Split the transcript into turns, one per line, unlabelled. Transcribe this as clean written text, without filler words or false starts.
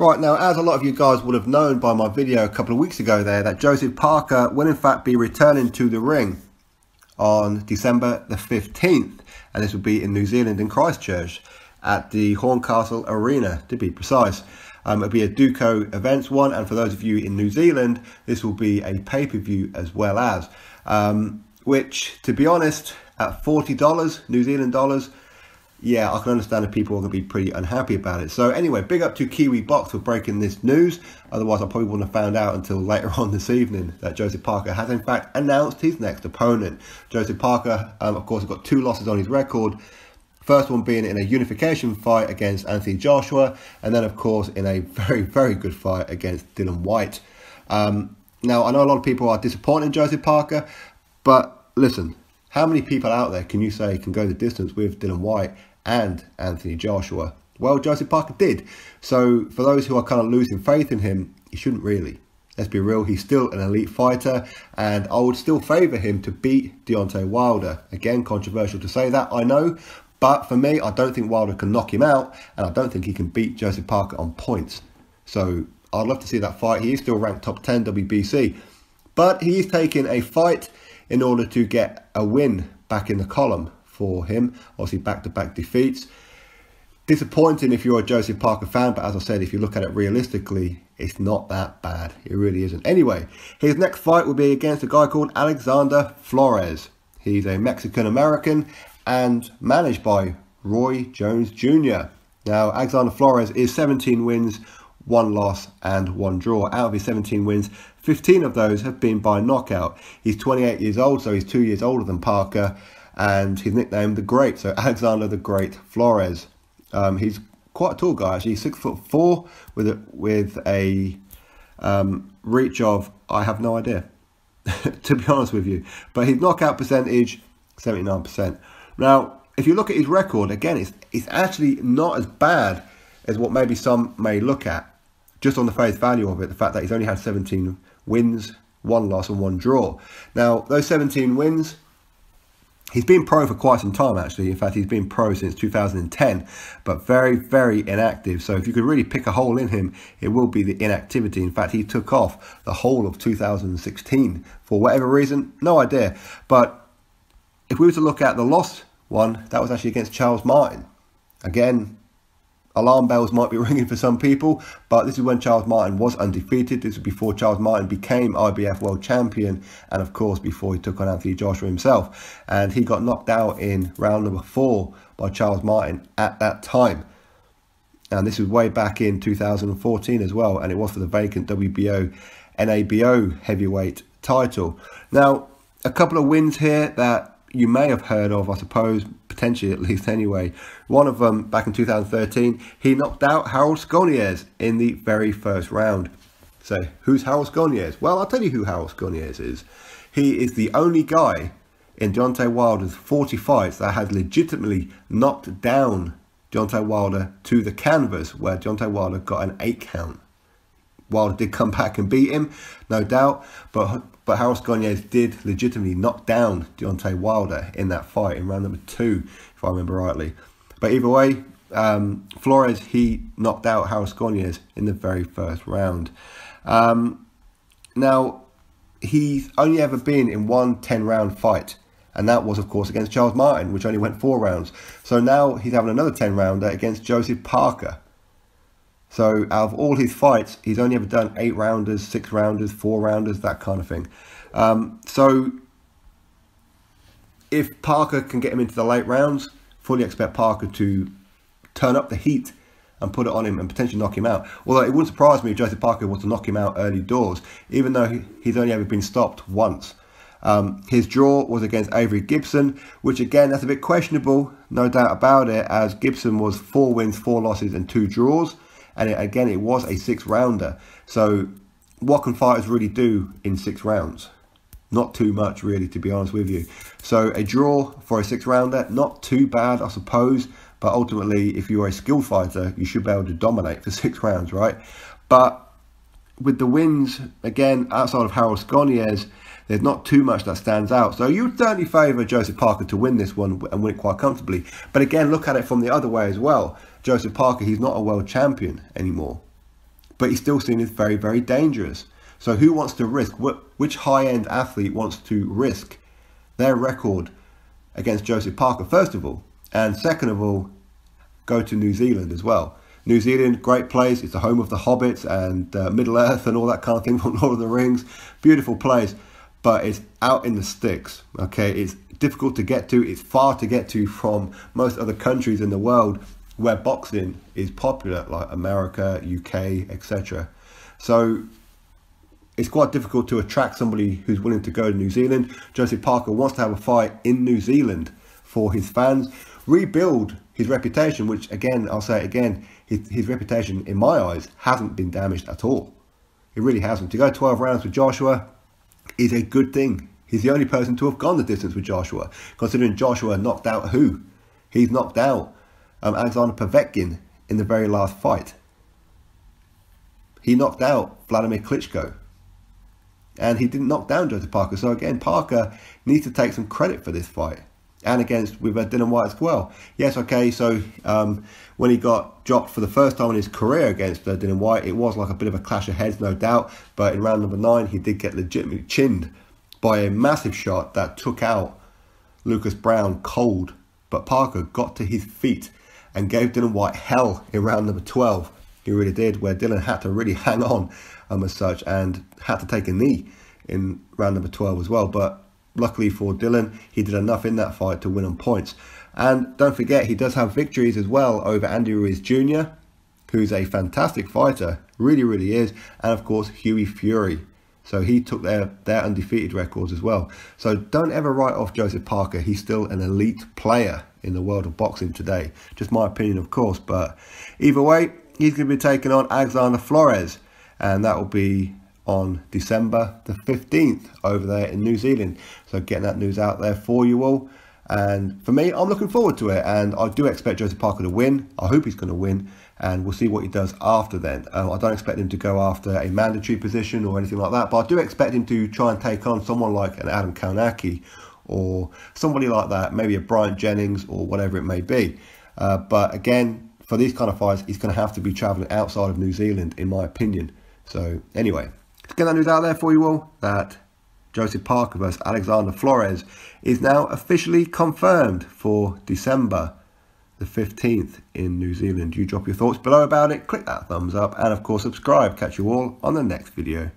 Right, now, as a lot of you guys would have known by my video a couple of weeks ago there, that Joseph Parker will in fact be returning to the ring on December the 15th. And this will be in New Zealand in Christchurch at the Horncastle Arena, to be precise. It'll be a Duco Events one, and for those of you in New Zealand, this will be a pay-per-view as well as. Which, to be honest, at $40 New Zealand dollars, yeah, I can understand that people are going to be pretty unhappy about it. So anyway, big up to Kiwi Box for breaking this news. Otherwise, I probably wouldn't have found out until later on this evening that Joseph Parker has in fact announced his next opponent. Joseph Parker, of course, has got 2 losses on his record. First one being in a unification fight against Anthony Joshua, and then, of course, in a very, very good fight against Dillian Whyte. Now, I know a lot of people are disappointed in Joseph Parker, but listen, how many people out there can you say can go the distance with Dillian Whyte and Anthony Joshua? Well, Joseph Parker did. So for those who are kind of losing faith in him, you shouldn't really. Let's be real, he's still an elite fighter, and I would still favour him to beat Deontay Wilder. Again, controversial to say that, I know, but for me, I don't think Wilder can knock him out, and I don't think he can beat Joseph Parker on points. So I'd love to see that fight. He is still ranked top 10 WBC, but he is taking a fight in order to get a win back in the column for him. Obviously, back-to-back defeats. Disappointing if you're a Joseph Parker fan, but as I said, if you look at it realistically, it's not that bad. It really isn't. Anyway, his next fight will be against a guy called Alexander Flores. He's a Mexican-American and managed by Roy Jones Jr. Now, Alexander Flores is 17 wins, 1 loss and 1 draw. Out of his 17 wins, 15 of those have been by knockout. He's 28 years old, so he's 2 years older than Parker, and he's nicknamed the Great, so Alexander the Great Flores. He's quite a tall guy, actually. He's 6'4" with a reach of, I have no idea, to be honest with you. But his knockout percentage, 79%. Now, if you look at his record, again, it's actually not as bad as what maybe some may look at, just on the face value of it, the fact that he's only had 17 wins, 1 loss and 1 draw. Now, those 17 wins, he's been pro for quite some time, actually. In fact, he's been pro since 2010, but very, very inactive. So if you could really pick a hole in him, it will be the inactivity. In fact, he took off the whole of 2016 for whatever reason, no idea. But if we were to look at the lost one, that was actually against Charles Martin. Again, alarm bells might be ringing for some people, but this is when Charles Martin was undefeated. This was before Charles Martin became IBF World Champion, and of course before he took on Anthony Joshua himself. And he got knocked out in round number 4 by Charles Martin at that time. And this was way back in 2014 as well, and it was for the vacant WBO NABO heavyweight title. Now, a couple of wins here that you may have heard of, I suppose, potentially at least anyway. One of them, back in 2013, he knocked out Harold Skoniez in the very first round. So, who's Harold Skoniez? Well, I'll tell you who Harold Skoniez is. He is the only guy in Deontay Wilder's 40 fights that has legitimately knocked down Deontay Wilder to the canvas, where Deontay Wilder got an 8 count. Wilder did come back and beat him, no doubt, but Harold Skoniez did legitimately knock down Deontay Wilder in that fight in round number 2, if I remember rightly. But either way, Flores, he knocked out Harold Skoniez in the very first round. Now, he's only ever been in one 10-round fight, and that was, of course, against Charles Martin, which only went 4 rounds. So now he's having another 10-rounder against Joseph Parker. So out of all his fights, he's only ever done 8-rounders, 6-rounders, 4-rounders, that kind of thing. So if Parker can get him into the late rounds, fully expect Parker to turn up the heat and put it on him and potentially knock him out. Although it wouldn't surprise me if Joseph Parker was to knock him out early doors, even though he's only ever been stopped once. His draw was against Avery Gibson, which again, that's a bit questionable, no doubt about it, as Gibson was 4 wins, 4 losses and 2 draws. And again, it was a 6-rounder. So what can fighters really do in 6 rounds? Not too much, really, to be honest with you. So a draw for a 6-rounder, not too bad, I suppose. But ultimately, if you're a skilled fighter, you should be able to dominate for 6 rounds, right? But with the wins, again, outside of Harold Skoniez, there's not too much that stands out. So you would certainly favour Joseph Parker to win this one and win it quite comfortably. But again, look at it from the other way as well. Joseph Parker, he's not a world champion anymore. but he's still seen as very, very dangerous. So who wants to risk, which high-end athlete wants to risk their record against Joseph Parker, first of all, and second of all, go to New Zealand as well. New Zealand, great place. It's the home of the Hobbits and Middle Earth and all that kind of thing from Lord of the Rings. Beautiful place, but it's out in the sticks, okay? It's difficult to get to. It's far to get to from most other countries in the world where boxing is popular, like America, UK, etc. So it's quite difficult to attract somebody who's willing to go to New Zealand. Joseph Parker wants to have a fight in New Zealand for his fans, rebuild his reputation, which again, I'll say it again, his reputation in my eyes hasn't been damaged at all. It really hasn't. To go 12 rounds with Joshua is a good thing. He's the only person to have gone the distance with Joshua, considering Joshua knocked out who? He's knocked out Alexander Povetkin in the very last fight. He knocked out Vladimir Klitschko. And he didn't knock down Joseph Parker. So again, Parker needs to take some credit for this fight. And against with Dillian Whyte as well. Yes, okay, so when he got dropped for the first time in his career against Dillian Whyte, it was like a bit of a clash of heads, no doubt. But in round number 9, he did get legitimately chinned by a massive shot that took out Lucas Brown cold. But Parker got to his feet and gave Dillian Whyte hell in round number 12. He really did, where Dillian had to really hang on as such and had to take a knee in round number 12 as well. But luckily for Dillian, he did enough in that fight to win on points. And don't forget, he does have victories as well over Andy Ruiz Jr., who's a fantastic fighter, really, really is. And of course, Hughie Fury. So he took their undefeated records as well. So don't ever write off Joseph Parker. He's still an elite player in the world of boxing today. Just my opinion, of course. But either way, he's going to be taking on Alexander Flores. And that will be on December the 15th over there in New Zealand. So getting that news out there for you all. And for me, I'm looking forward to it. And I do expect Joseph Parker to win. I hope he's going to win. And we'll see what he does after then. I don't expect him to go after a mandatory position or anything like that. But I do expect him to try and take on someone like an Adam Kownacki or somebody like that. Maybe a Bryant Jennings or whatever it may be. But again, for these kind of fights, he's going to have to be travelling outside of New Zealand, in my opinion. So anyway, let's get that news out there for you all, that Joseph Parker versus Alexander Flores is now officially confirmed for December the 15th in New Zealand. You drop your thoughts below about it, click that thumbs up, and of course subscribe. Catch you all on the next video.